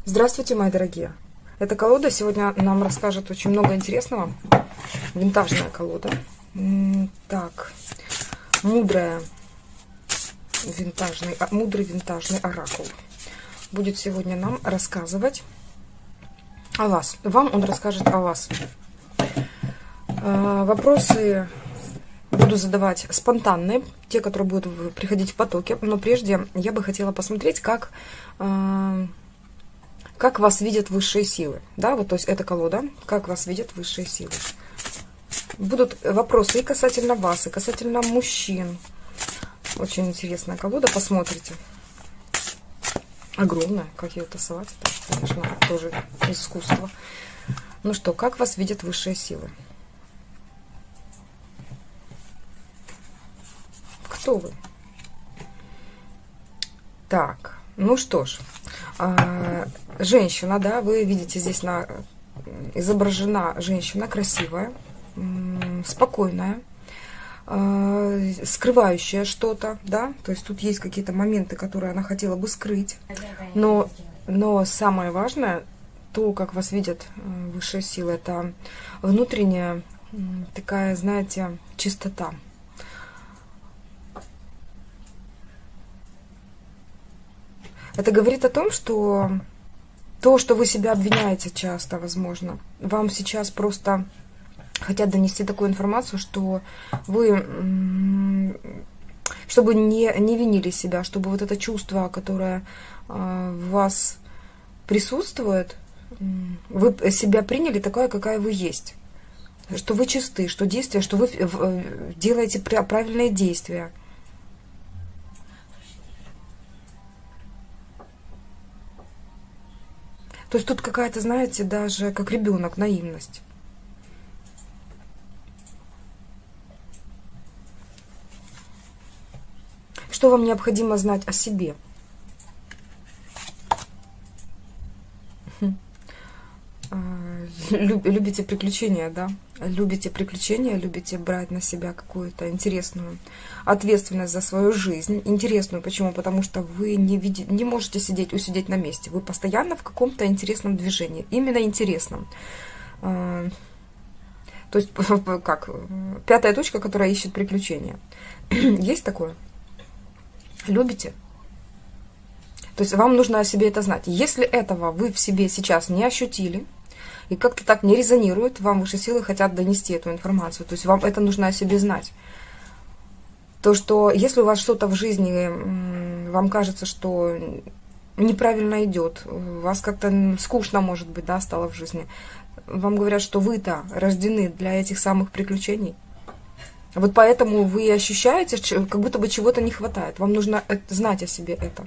Здравствуйте, мои дорогие! Эта колода сегодня нам расскажет очень много интересного. Винтажная колода. Так, мудрый винтажный оракул будет сегодня нам рассказывать о вас. Вам он расскажет о вас. Вопросы буду задавать спонтанные, те, которые будут приходить в потоке. Но прежде я бы хотела посмотреть, как вас видят высшие силы. Да, вот, то есть эта колода, как вас видят высшие силы. Будут вопросы и касательно вас, и касательно мужчин. Очень интересная колода, посмотрите. Огромная, как ее тасовать, это, конечно, тоже искусство. Ну что, как вас видят высшие силы? Кто вы? Так, ну что ж. Женщина, да, вы видите здесь изображена женщина красивая, спокойная, скрывающая что-то, да, то есть тут есть какие-то моменты, которые она хотела бы скрыть, но самое важное, то, как вас видят высшие силы, это внутренняя такая, знаете, чистота. Это говорит о том, что то, что вы себя обвиняете часто, возможно, вам сейчас просто хотят донести такую информацию, что вы, чтобы не винили себя, чтобы вот это чувство, которое в вас присутствует, вы себя приняли такая, какая вы есть, что вы чисты, что действия, что вы делаете правильные действия. То есть тут какая-то, знаете, даже как ребенок, наивность. Что вам необходимо знать о себе? Любите приключения, да? Любите приключения, любите брать на себя какую-то интересную ответственность за свою жизнь. Интересную, почему? Потому что вы не можете усидеть на месте. Вы постоянно в каком-то интересном движении. Именно интересном. То есть, как, пятая точка, которая ищет приключения. Есть такое? Любите? То есть вам нужно о себе это знать. Если этого вы в себе сейчас не ощутили, и как-то так не резонирует, вам высшие силы хотят донести эту информацию. То есть вам это нужно о себе знать. То, что если у вас что-то в жизни, вам кажется, что неправильно идет, у вас как-то скучно, может быть, да, стало в жизни, вам говорят, что вы-то рождены для этих самых приключений. Вот поэтому вы ощущаете, как будто бы чего-то не хватает. Вам нужно знать о себе это.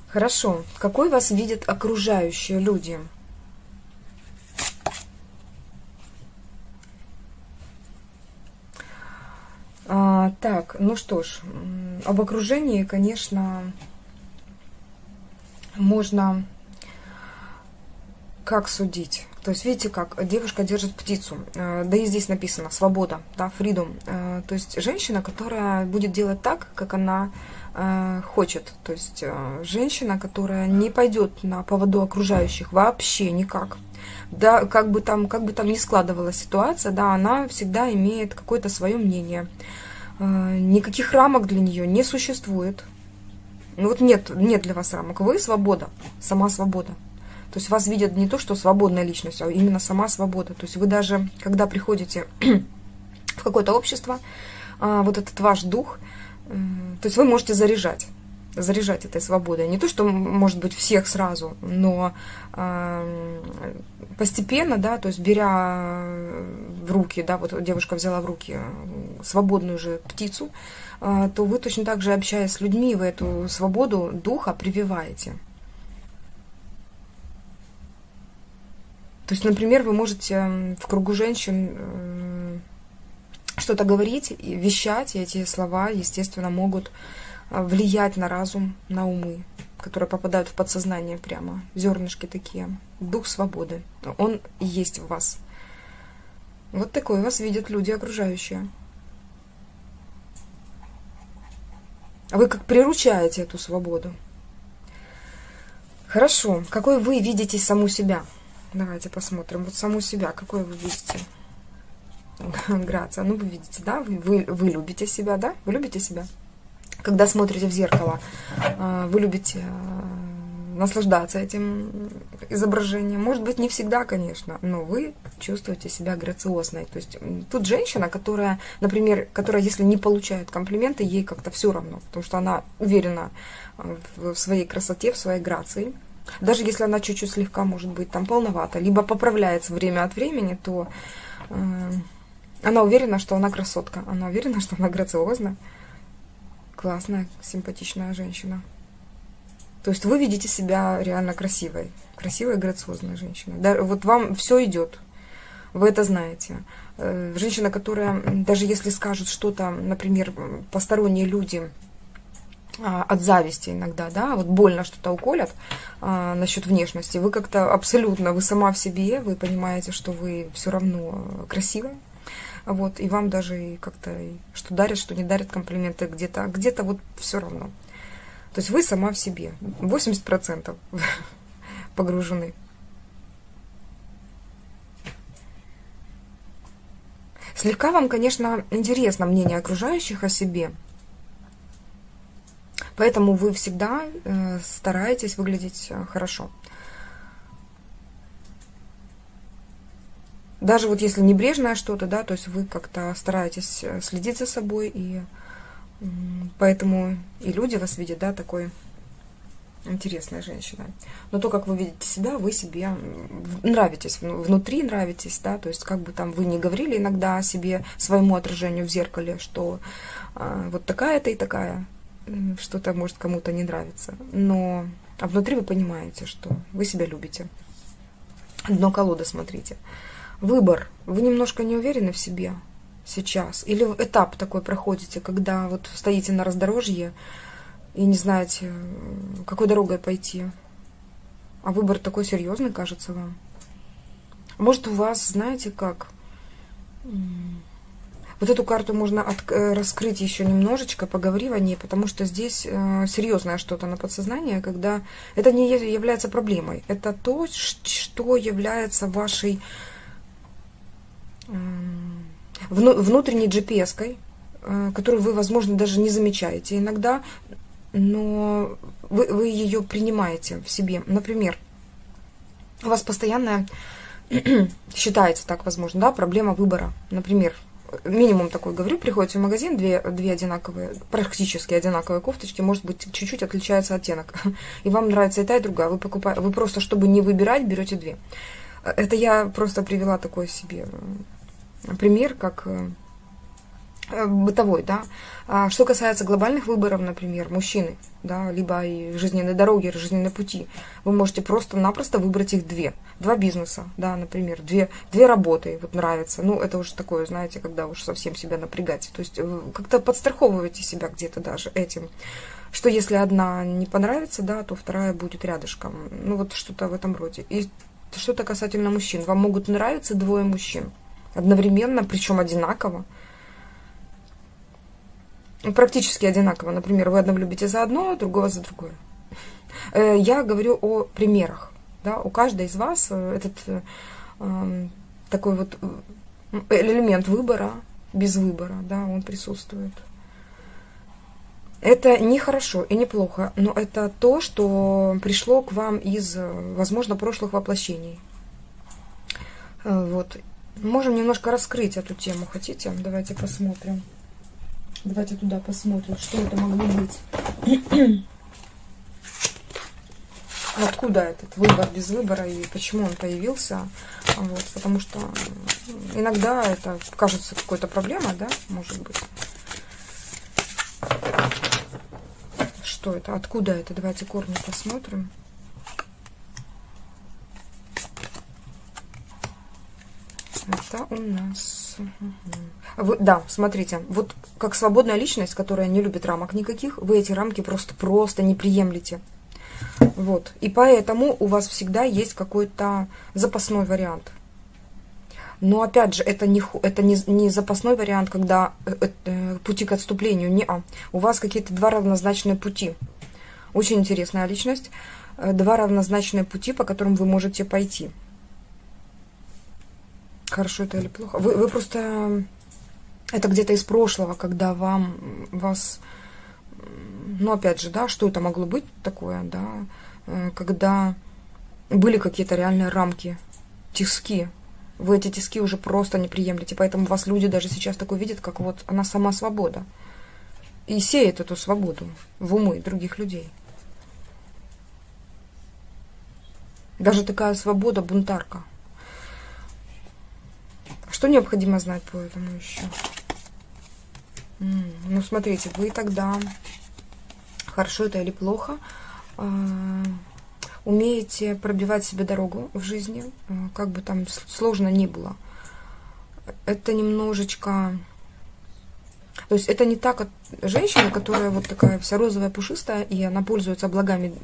Хорошо. Какой вас видят окружающие люди? Так, ну что ж, об окружении, конечно, можно как судить. То есть, видите, как девушка держит птицу. Да и здесь написано «свобода», да, freedom. То есть, женщина, которая будет делать так, как она хочет. То есть, женщина, которая не пойдет на поводу окружающих вообще никак. Да, как бы там ни складывалась ситуация, да, она всегда имеет какое-то свое мнение. Никаких рамок для нее не существует. Ну вот нет для вас рамок. Вы свобода, сама свобода. То есть вас видят не то, что свободная личность, а именно сама свобода. То есть вы даже, когда приходите в какое-то общество, вот этот ваш дух, то есть вы можете заряжать этой свободой. Не то, что, может быть, всех сразу, но постепенно, да, то есть беря в руки, да, вот девушка взяла в руки свободную же птицу, то вы точно так же, общаясь с людьми, вы эту свободу духа прививаете. То есть, например, вы можете в кругу женщин что-то говорить, и вещать, и эти слова, естественно, могут влиять на разум, на умы, которые попадают в подсознание прямо. Зернышки такие. Дух свободы. Он и есть в вас. Вот такой вас видят люди окружающие. Вы как приручаете эту свободу. Хорошо. Какой вы видите саму себя? Давайте посмотрим. Вот саму себя, какой вы видите? Грация. Ну, вы видите, да? Вы любите себя, да? Вы любите себя? Когда смотрите в зеркало, вы любите наслаждаться этим изображением. Может быть, не всегда, конечно, но вы чувствуете себя грациозной. То есть тут женщина, которая, например, которая, если не получает комплименты, ей как-то все равно, потому что она уверена в своей красоте, в своей грации. Даже если она чуть-чуть слегка, может быть, там полновата, либо поправляется время от времени, то она уверена, что она красотка, она уверена, что она грациозна. Классная, симпатичная женщина. То есть вы видите себя реально красивой. Красивая, грациозная женщина. Да, вот вам все идет. Вы это знаете. Женщина, которая, даже если скажут что-то, например, посторонние люди от зависти иногда, да, вот больно что-то уколят насчет внешности, вы как-то абсолютно, вы сама в себе, вы понимаете, что вы все равно красивая. Вот, и вам даже как-то, что дарят, что не дарят комплименты где-то вот все равно. То есть вы сама в себе, 80% погружены. Слегка вам, конечно, интересно мнение окружающих о себе, поэтому вы всегда стараетесь выглядеть хорошо. Даже вот если небрежное что-то, да, то есть вы как-то стараетесь следить за собой, и поэтому и люди вас видят, да, такой интересной женщиной. Но то, как вы видите себя, вы себе нравитесь, внутри нравитесь, да, то есть как бы там вы не говорили иногда о себе, своему отражению в зеркале, что вот такая-то и такая, что-то может кому-то не нравиться. Но внутри вы понимаете, что вы себя любите. Дно колоды смотрите. Выбор. Вы немножко не уверены в себе сейчас? Или этап такой проходите, когда вот стоите на раздорожье и не знаете, какой дорогой пойти? А выбор такой серьезный, кажется вам. Может, у вас, знаете как, вот эту карту можно раскрыть еще немножечко, поговорив о ней, потому что здесь серьезное что-то на подсознание, когда это не является проблемой. Это то, что является вашей внутренней GPS-кой, которую вы, возможно, даже не замечаете иногда, но вы ее принимаете в себе. Например, у вас постоянно считается так, возможно, да, проблема выбора. Например, минимум такой говорю, приходите в магазин, две одинаковые, практически одинаковые кофточки, может быть, чуть-чуть отличается оттенок, и вам нравится и та, и другая, вы просто, чтобы не выбирать, берете две. Это я просто привела такой себе пример, как бытовой, да. Что касается глобальных выборов, например, мужчины, да, либо и жизненной дороги, жизненные пути, вы можете просто-напросто выбрать их две. Два бизнеса, да, например, две работы, вот нравится. Ну, это уже такое, знаете, когда уж совсем себя напрягаете. То есть как-то подстраховываете себя где-то даже этим, что если одна не понравится, да, то вторая будет рядышком. Ну, вот что-то в этом роде. И что-то касательно мужчин. Вам могут нравиться двое мужчин одновременно, причем одинаково. Практически одинаково. Например, вы одного любите за одно, другого за другое. Я говорю о примерах. Да? У каждой из вас этот такой вот элемент выбора, без выбора, да, он присутствует. Это не хорошо и не плохо, но это то, что пришло к вам из, возможно, прошлых воплощений. Вот. Можем немножко раскрыть эту тему, хотите? Давайте посмотрим. Давайте туда посмотрим, что это могло быть. Откуда этот выбор без выбора и почему он появился. Вот, потому что иногда это кажется какой-то проблемой, да, может быть. Что это? Откуда это? Давайте корни посмотрим. Это у нас... Да, смотрите, вот как свободная личность, которая не любит рамок никаких, вы эти рамки просто не приемлете. Вот. И поэтому у вас всегда есть какой-то запасной вариант. Но опять же, это не запасной вариант, когда пути к отступлению. У вас какие-то два равнозначные пути. Очень интересная личность. Два равнозначные пути, по которым вы можете пойти. Хорошо это или плохо? Вы просто... Это где-то из прошлого, когда вас... Ну, опять же, да, что это могло быть такое, да, когда были какие-то реальные рамки, тиски. Вы эти тиски уже просто не приемлете, поэтому вас люди даже сейчас такое видят, как вот она сама свобода. И сеет эту свободу в умы других людей. Даже такая свобода бунтарка. Что необходимо знать по этому еще? Ну, смотрите, вы тогда, хорошо это или плохо, умеете пробивать себе дорогу в жизни, как бы там сложно ни было. Это немножечко... То есть это не так, как женщина, которая вот такая вся розовая, пушистая, и она пользуется благами,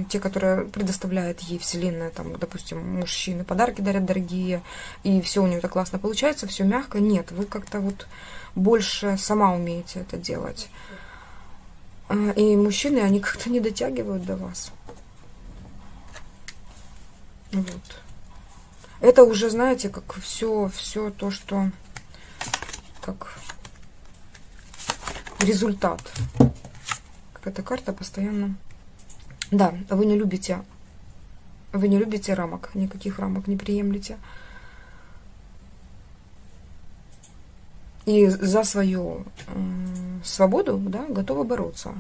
те, которые предоставляет ей Вселенная, там, допустим, мужчины подарки дарят дорогие, и все у нее так классно получается, все мягко. Нет, вы как-то вот больше сама умеете это делать. И мужчины, они как-то не дотягивают до вас. Вот. Это уже, знаете, как все то, что как результат. Какая-то карта постоянно. Да, вы не любите рамок, никаких рамок не приемлете. И за свою свободу, да, готовы бороться.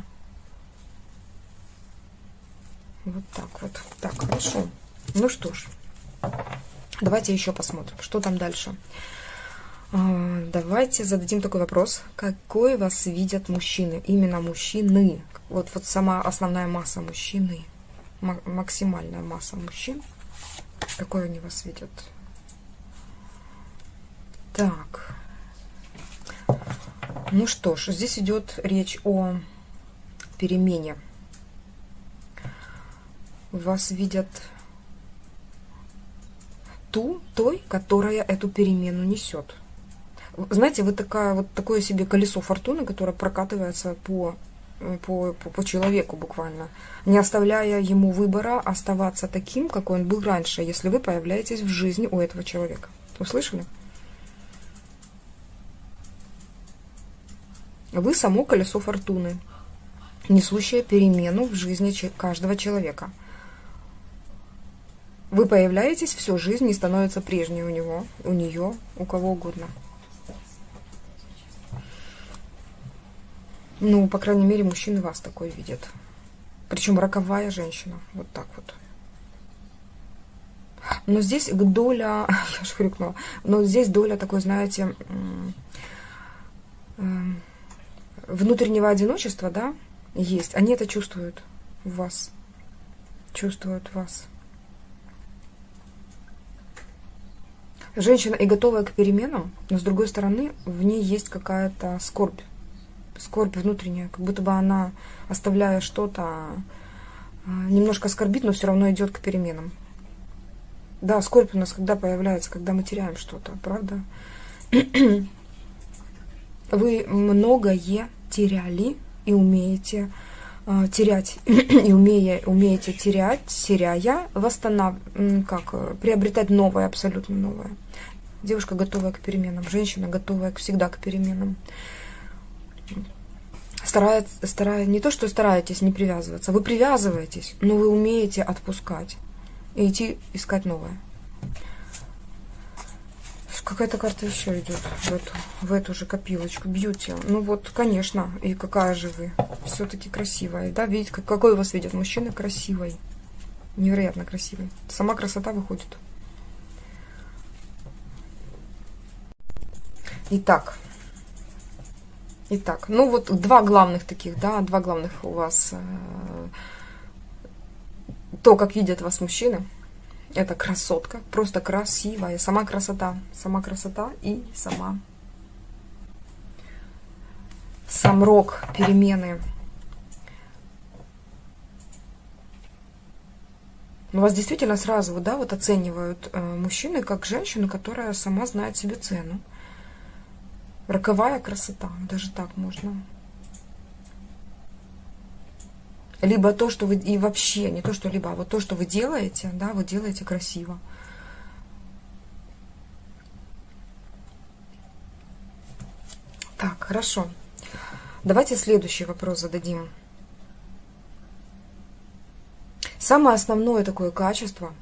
Вот так вот. Так, хорошо. Ну что ж, давайте еще посмотрим, что там дальше. Давайте зададим такой вопрос. Какой вас видят мужчины? Именно мужчины. Вот сама основная масса мужчины. Максимальная масса мужчин. Какой они вас видят? Так. Ну что ж, здесь идет речь о перемене. Вас видят той, которая эту перемену несет. Знаете, вы такое себе колесо фортуны, которое прокатывается по человеку буквально, не оставляя ему выбора оставаться таким, какой он был раньше, если вы появляетесь в жизни у этого человека. Услышали? Вы само колесо фортуны, несущее перемену в жизни каждого человека. Вы появляетесь, все, жизнь не становится прежней у него, у нее, у кого угодно. Ну, по крайней мере, мужчины вас такой видят. Причем роковая женщина. Вот так вот. Но здесь доля... Я же хрюкнула. Но здесь доля такой, знаете, внутреннего одиночества, да, есть. Они это чувствуют в вас. Чувствуют вас. Женщина и готовая к переменам, но с другой стороны, в ней есть какая-то скорбь. Скорбь внутренняя, как будто бы она, оставляя что-то, немножко скорбит, но все равно идет к переменам. Да, скорбь у нас когда появляется, когда мы теряем что-то, правда? Вы многое теряли и умеете терять, и умеете терять, теряя, приобретать новое, абсолютно новое. Девушка готовая к переменам, женщина готовая всегда к переменам. Не то, что стараетесь не привязываться, вы привязываетесь, но вы умеете отпускать и идти искать новое. Какая-то карта еще идет в эту же копилочку. Бьюти. Ну вот, конечно, и какая же вы. Все-таки красивая. Да, видите, какой вас видят мужчина? Красивый. Невероятно красивый. Сама красота выходит. Итак, ну вот два главных таких, да, два главных у вас, то, как видят вас мужчины, это красотка, просто красивая, сама красота и сам рок, перемены. Вас действительно сразу вот, да, вот оценивают мужчины как женщину, которая сама знает себе цену. Роковая красота, даже так можно. Либо то, что вы, и вообще, не то, что либо, а вот то, что вы делаете, да, вы делаете красиво. Так, хорошо. Давайте следующий вопрос зададим. Самое основное такое качество,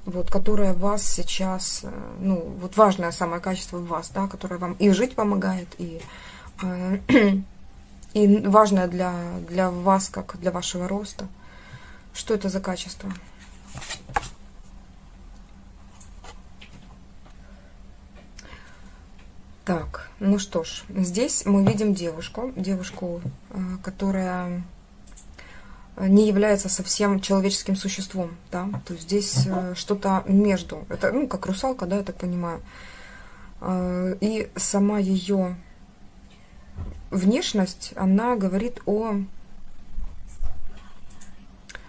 вот, которое вас сейчас, ну, вот важное самое качество в вас, да, которое вам и жить помогает, и важное для вас, как для вашего роста. Что это за качество? Так, ну что ж, здесь мы видим девушку, которая не является совсем человеческим существом, да, то есть здесь что-то между, это, ну, как русалка, да, я так понимаю, и сама ее внешность, она говорит о,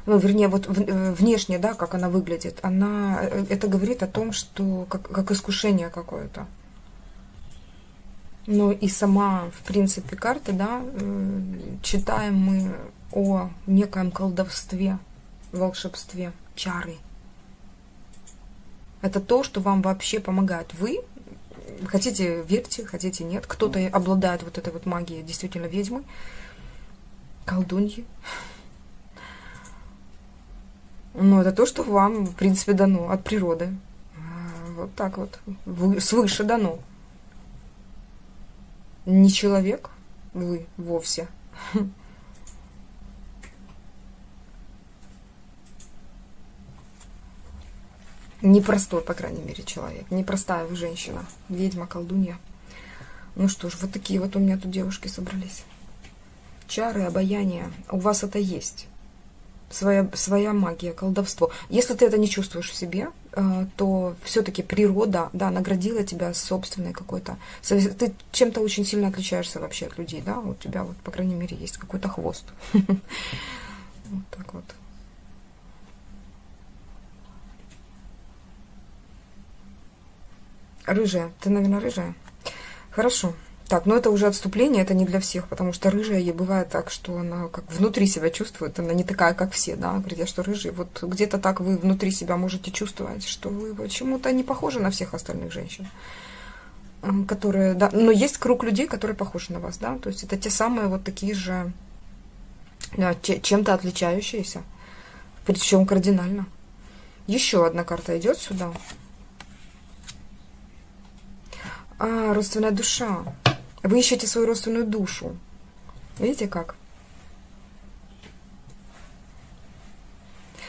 ну, вернее, вот внешне, да, как она выглядит, это говорит о том, что как искушение какое-то. Но и сама, в принципе, карта, да, читаем мы о некоем колдовстве, волшебстве, чары. Это то, что вам вообще помогает. Вы хотите верьте, хотите нет. Кто-то обладает вот этой вот магией, действительно ведьмы, колдуньи. Но это то, что вам, в принципе, дано от природы. Вот так вот, свыше дано. Не человек вы вовсе. Непростой, по крайней мере, человек. Непростая вы женщина. Ведьма, колдунья. Ну что ж, вот такие вот у меня тут девушки собрались. Чары, обаяние. У вас это есть. Своя магия, колдовство. Если ты это не чувствуешь в себе, то все-таки природа, да, наградила тебя собственной какой-то... Ты чем-то очень сильно отличаешься вообще от людей, да? У тебя, вот, по крайней мере, есть какой-то хвост. Вот так вот. Рыжая. Ты, наверное, рыжая? Хорошо. Так, но это уже отступление, это не для всех, потому что рыжая ей бывает так, что она как внутри себя чувствует, она не такая, как все, да, говорит, я что рыжий. Вот где-то так вы внутри себя можете чувствовать, что вы почему-то не похожи на всех остальных женщин, которые, да, но есть круг людей, которые похожи на вас, да, то есть это те самые вот такие же, да, чем-то отличающиеся, причем кардинально. Еще одна карта идет сюда. Родственная душа. Вы ищете свою родственную душу. Видите как?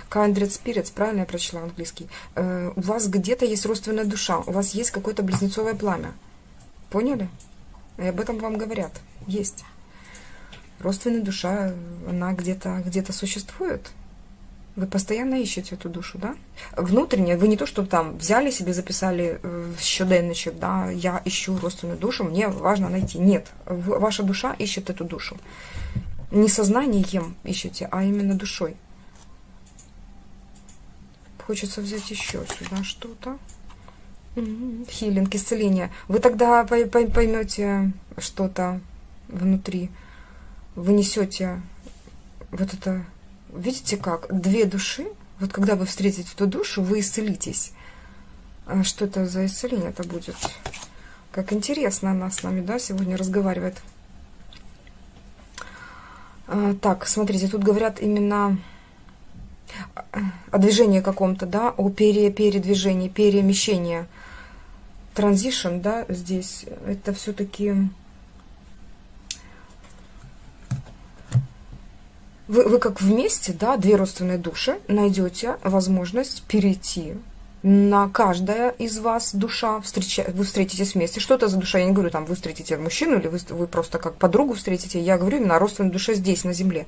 Kindred Spirits, правильно я прочла английский. У вас где-то есть родственная душа, у вас есть какое-то близнецовое пламя. Поняли? И об этом вам говорят. Есть. Родственная душа, она где-то существует. Вы постоянно ищете эту душу, да? Внутренне, вы не то, что там взяли себе, записали в щоденничек, да, я ищу родственную душу, мне важно найти. Нет, ваша душа ищет эту душу. Не сознанием ищете, а именно душой. Хочется взять еще сюда что-то. Хилинг, исцеление. Вы тогда поймете что-то внутри. Вы несете вот это... Видите как? Две души. Вот когда вы встретите эту душу, вы исцелитесь. А что это за исцеление это будет? Как интересно она с нами, да, сегодня разговаривает. Так, смотрите, тут говорят именно о движении каком-то, да, о передвижении, перемещении. Транзишн, да, здесь. Это все-таки... Вы как вместе, да, две родственные души, найдете возможность перейти на каждая из вас душа, вы встретитесь вместе. Что это за душа? Я не говорю, там, вы встретите мужчину, или вы просто как подругу встретите. Я говорю именно о родственной душе здесь, на земле.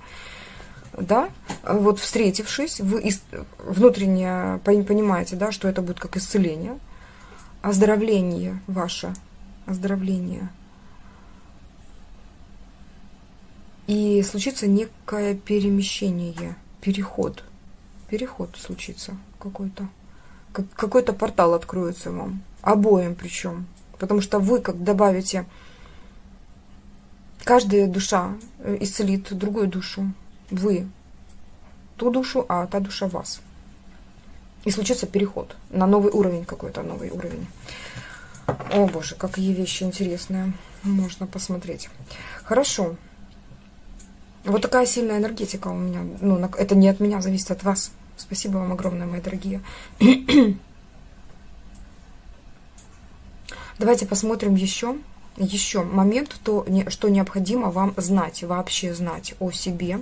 Да, вот встретившись, вы внутренне понимаете, да, что это будет как исцеление, оздоровление ваше, оздоровление. И случится некое перемещение, переход. переход случится какой-то. Какой-то портал откроется вам. Обоим причем. Потому что вы, как добавите, каждая душа исцелит другую душу. Вы ту душу, а та душа вас. И случится переход на новый уровень какой-то, новый уровень. О боже, какие вещи интересные. Можно посмотреть. Хорошо. Вот такая сильная энергетика у меня. Ну, это не от меня, зависит от вас. Спасибо вам огромное, мои дорогие. Давайте посмотрим еще момент, что необходимо вам знать, вообще знать о себе.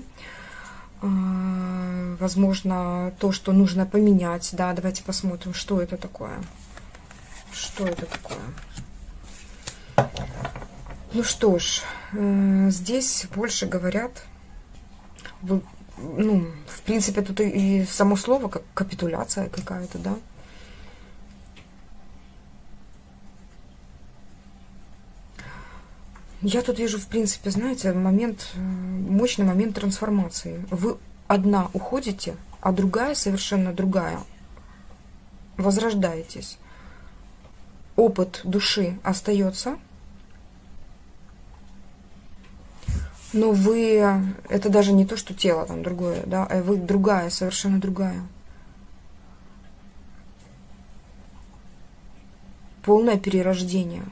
Возможно, то, что нужно поменять. Да, давайте посмотрим, что это такое. Что это такое? Ну что ж, здесь больше говорят, ну, в принципе, тут и само слово, как капитуляция какая-то, да. Я тут вижу, в принципе, знаете, мощный момент трансформации. Вы одна уходите, а другая, совершенно другая, возрождаетесь. Опыт души остается, но вы, это даже не то, что тело там другое, да, а вы другая, совершенно другая. Полное перерождение.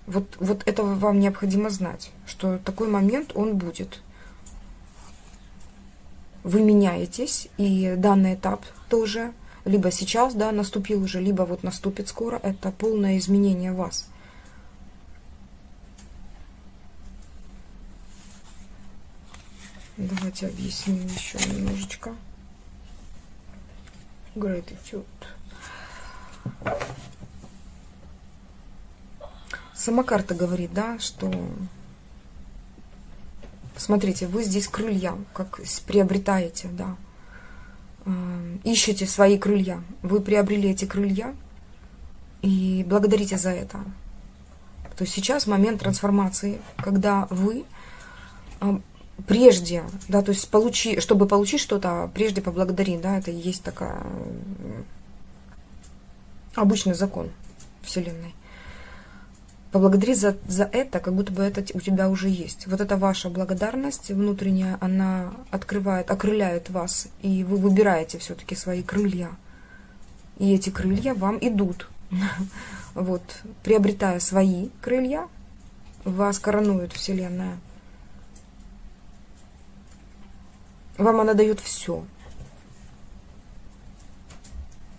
Вот это вам необходимо знать, что такой момент, он будет. Вы меняетесь, и данный этап тоже, либо сейчас, да, наступил уже, либо вот наступит скоро, это полное изменение вас. Давайте объясню еще немножечко. Gratitude. Сама карта говорит, да, что, смотрите, вы здесь крылья, как приобретаете, да, ищете свои крылья. Вы приобрели эти крылья и благодарите за это. То есть сейчас момент трансформации, когда вы прежде, да, то есть чтобы получить что-то, прежде поблагодари, да, это и есть такая обычный закон Вселенной. Поблагодари за это, как будто бы это у тебя уже есть. Вот это ваша благодарность внутренняя, она окрыляет вас, и вы выбираете все-таки свои крылья. И эти крылья вам идут. Вот, приобретая свои крылья, вас коронует Вселенная. Вам она дает все.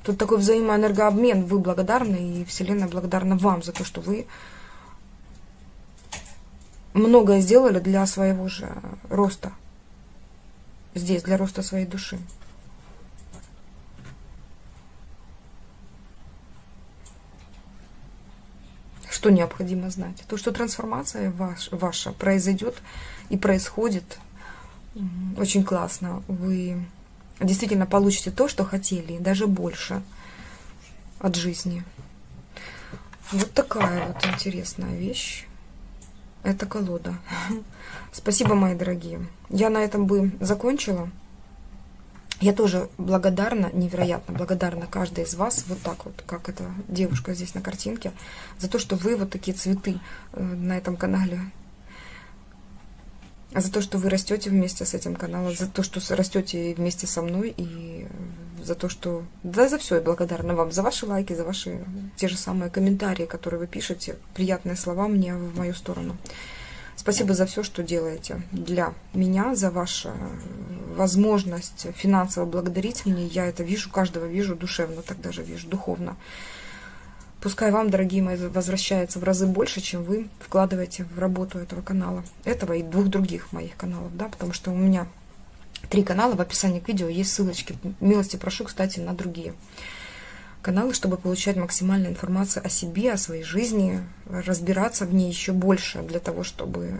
Тут такой взаимоэнергообмен. Вы благодарны, и Вселенная благодарна вам за то, что вы многое сделали для своего же роста. Здесь, для роста своей души. Что необходимо знать? То, что трансформация ваша произойдет и происходит очень классно. Вы действительно получите то, что хотели, и даже больше от жизни. Вот такая вот интересная вещь. Это колода. Спасибо, мои дорогие. Я на этом бы закончила. Я тоже благодарна, невероятно благодарна каждой из вас, вот так вот, как эта девушка здесь на картинке, за то, что вы вот такие цветы на этом канале. За то, что вы растете вместе с этим каналом, за то, что растете вместе со мной, и за то, что... Да, за все я благодарна вам, за ваши лайки, за ваши те же самые комментарии, которые вы пишете, приятные слова мне в мою сторону. Спасибо за все, что делаете для меня, за вашу возможность финансово благодарить меня. Я это вижу, каждого вижу душевно, так даже вижу, духовно. Пускай вам, дорогие мои, возвращается в разы больше, чем вы вкладываете в работу этого канала. Этого и двух других моих каналов, да, потому что у меня 3 канала, в описании к видео есть ссылочки. Милости прошу, кстати, на другие каналы, чтобы получать максимальную информацию о себе, о своей жизни, разбираться в ней еще больше, для того, чтобы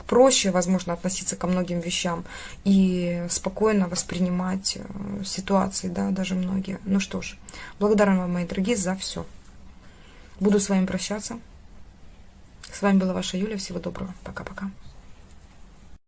проще, возможно, относиться ко многим вещам и спокойно воспринимать ситуации, да, даже многие. Ну что ж, благодарна вам, мои дорогие, за все. Буду с вами прощаться. С вами была ваша Юля. Всего доброго. Пока-пока.